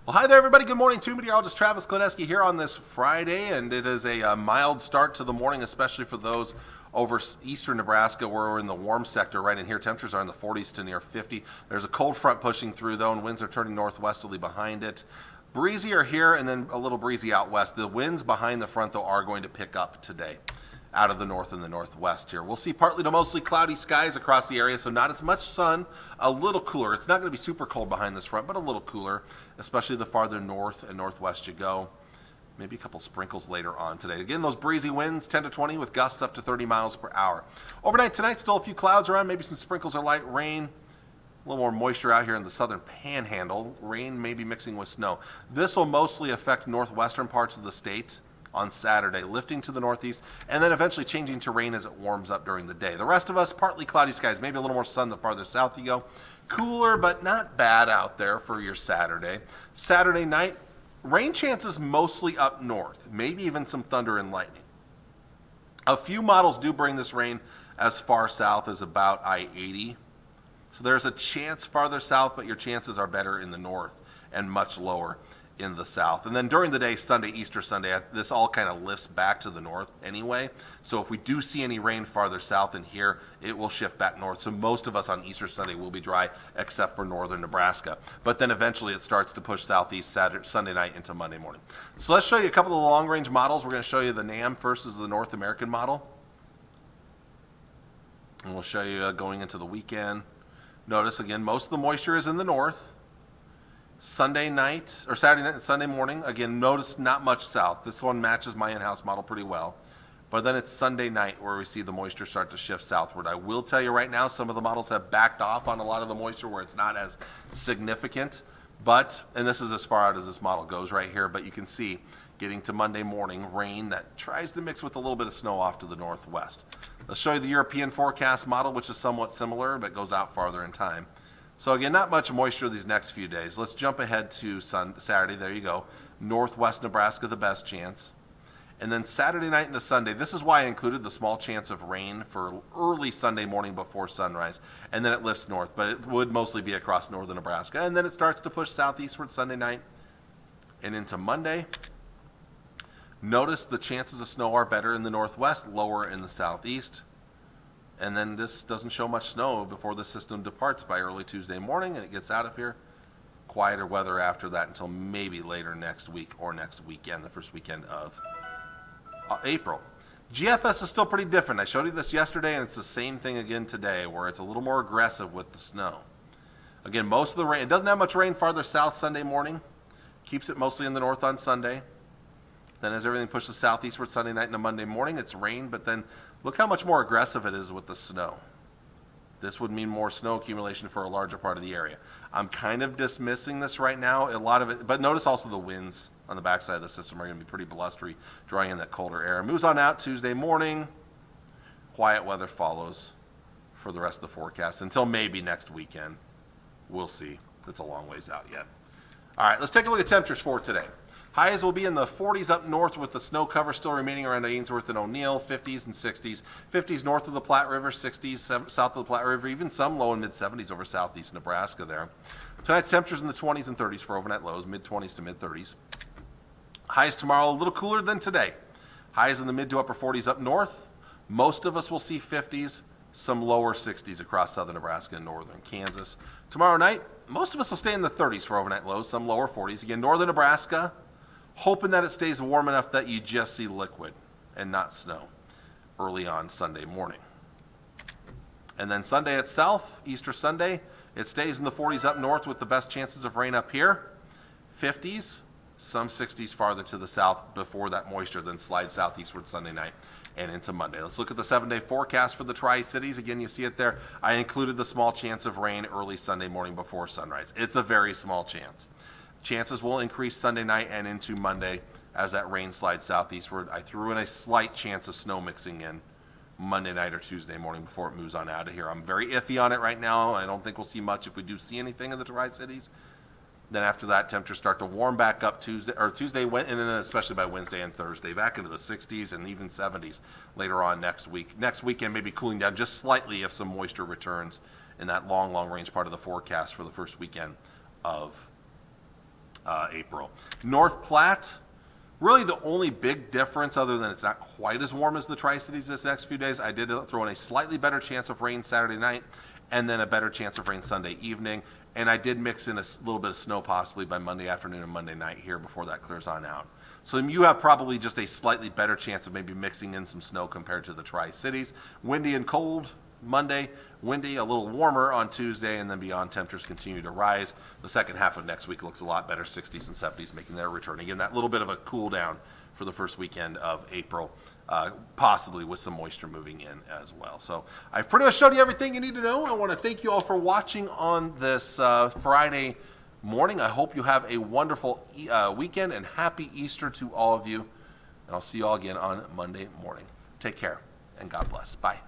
Well, hi there, everybody. Good morning to meteorologist Travis Klineski here on this Friday, and it is a mild start to the morning, especially for those over eastern Nebraska where we're in the warm sector right in here. Temperatures are in the 40s to near 50. There's a cold front pushing through, though, and winds are turning northwesterly behind it. Breezier here and then a little breezy out west. The winds behind the front, though, are going to pick up today out of the north and the northwest here. We'll see partly to mostly cloudy skies across the area, so not as much sun, a little cooler. It's not going to be super cold behind this front, but a little cooler, especially the farther north and northwest you go. Maybe a couple sprinkles later on today. Again, those breezy winds, 10 to 20 with gusts up to 30 miles per hour. Overnight tonight, still a few clouds around, maybe some sprinkles or light rain. A little more moisture out here in the southern panhandle. Rain maybe mixing with snow. This will mostly affect northwestern parts of the state on Saturday, lifting to the northeast, and then eventually changing to rain as it warms up during the day. The rest of us, partly cloudy skies, maybe a little more sun the farther south you go. Cooler, but not bad out there for your Saturday. Saturday night, rain chances mostly up north, maybe even some thunder and lightning. A few models do bring this rain as far south as about I-80. So there's a chance farther south, but your chances are better in the north and much lower in the south. And then during the day, Sunday, Easter Sunday, this all kind of lifts back to the north anyway. So if we do see any rain farther south in here, it will shift back north. So most of us on Easter Sunday will be dry except for northern Nebraska. But then eventually it starts to push southeast Sunday night into Monday morning. So let's show you a couple of the long-range models. We're going to show you the NAM first is the North American model. And we'll show you going into the weekend. Notice again, most of the moisture is in the north. Sunday night, or Saturday night and Sunday morning, again, notice not much south. This one matches my in-house model pretty well. But then it's Sunday night where we see the moisture start to shift southward. I will tell you right now, some of the models have backed off on a lot of the moisture where it's not as significant. But, and this is as far out as this model goes right here, but you can see getting to Monday morning, rain that tries to mix with a little bit of snow off to the northwest. Let's show you the European forecast model, which is somewhat similar, but goes out farther in time. So again, not much moisture these next few days. Let's jump ahead to Saturday. There you go. Northwest Nebraska, the best chance. And then Saturday night into Sunday, this is why I included the small chance of rain for early Sunday morning before sunrise. And then it lifts north, but it would mostly be across northern Nebraska. And then it starts to push southeastward Sunday night and into Monday. Notice the chances of snow are better in the northwest, lower in the southeast. And then this doesn't show much snow before the system departs by early Tuesday morning and it gets out of here. Quieter weather after that until maybe later next week or next weekend, the first weekend of April. GFS is still pretty different. I showed you this yesterday and it's the same thing again today where it's a little more aggressive with the snow. Again, most of the rain, it doesn't have much rain farther south Sunday morning. Keeps it mostly in the north on Sunday. Then as everything pushes southeastward Sunday night into Monday morning, it's rain, but then look how much more aggressive it is with the snow. This would mean more snow accumulation for a larger part of the area. I'm kind of dismissing this right now, a lot of it, but notice also the winds on the backside of the system are going to be pretty blustery, drawing in that colder air. It moves on out Tuesday morning. Quiet weather follows for the rest of the forecast until maybe next weekend. We'll see. It's a long ways out yet. All right, let's take a look at temperatures for today. Highs will be in the 40s up north with the snow cover still remaining around Ainsworth and O'Neill, 50s and 60s. 50s north of the Platte River, 60s south of the Platte River, even some low and mid-70s over southeast Nebraska there. Tonight's temperatures in the 20s and 30s for overnight lows, mid-20s to mid-30s. Highs tomorrow a little cooler than today. Highs in the mid to upper 40s up north. Most of us will see 50s, some lower 60s across southern Nebraska and northern Kansas. Tomorrow night, most of us will stay in the 30s for overnight lows, some lower 40s. Again, northern Nebraska, hoping that it stays warm enough that you just see liquid and not snow early on Sunday morning. And then Sunday itself, Easter Sunday, it stays in the 40s up north with the best chances of rain up here. 50s, some 60s farther to the south before that moisture then slides southeastward Sunday night and into Monday. Let's look at the 7-day forecast for the Tri-Cities. Again, you see it there. I included the small chance of rain early Sunday morning before sunrise. It's a very small chance. Chances will increase Sunday night and into Monday as that rain slides southeastward. I threw in a slight chance of snow mixing in Monday night or Tuesday morning before it moves on out of here. I'm very iffy on it right now. I don't think we'll see much if we do see anything in the Tri-Cities. Then after that, temperatures start to warm back up Tuesday, and then especially by Wednesday and Thursday, back into the 60s and even 70s later on next week. Next weekend, maybe cooling down just slightly if some moisture returns in that long range part of the forecast for the first weekend of April. North Platte, really the only big difference, other than it's not quite as warm as the Tri-Cities this next few days, I did throw in a slightly better chance of rain Saturday night and then a better chance of rain Sunday evening. And I did mix in a little bit of snow possibly by Monday afternoon and Monday night here before that clears on out. So you have probably just a slightly better chance of maybe mixing in some snow compared to the Tri-Cities. Windy and cold Monday, windy, a little warmer on Tuesday, and then beyond temperatures continue to rise. The second half of next week looks a lot better, 60s and 70s making their return. Again, that little bit of a cool down for the first weekend of April, possibly with some moisture moving in as well. So I've pretty much shown you everything you need to know. I want to thank you all for watching on this Friday morning. I hope you have a wonderful weekend, and happy Easter to all of you. And I'll see you all again on Monday morning. Take care, and God bless. Bye.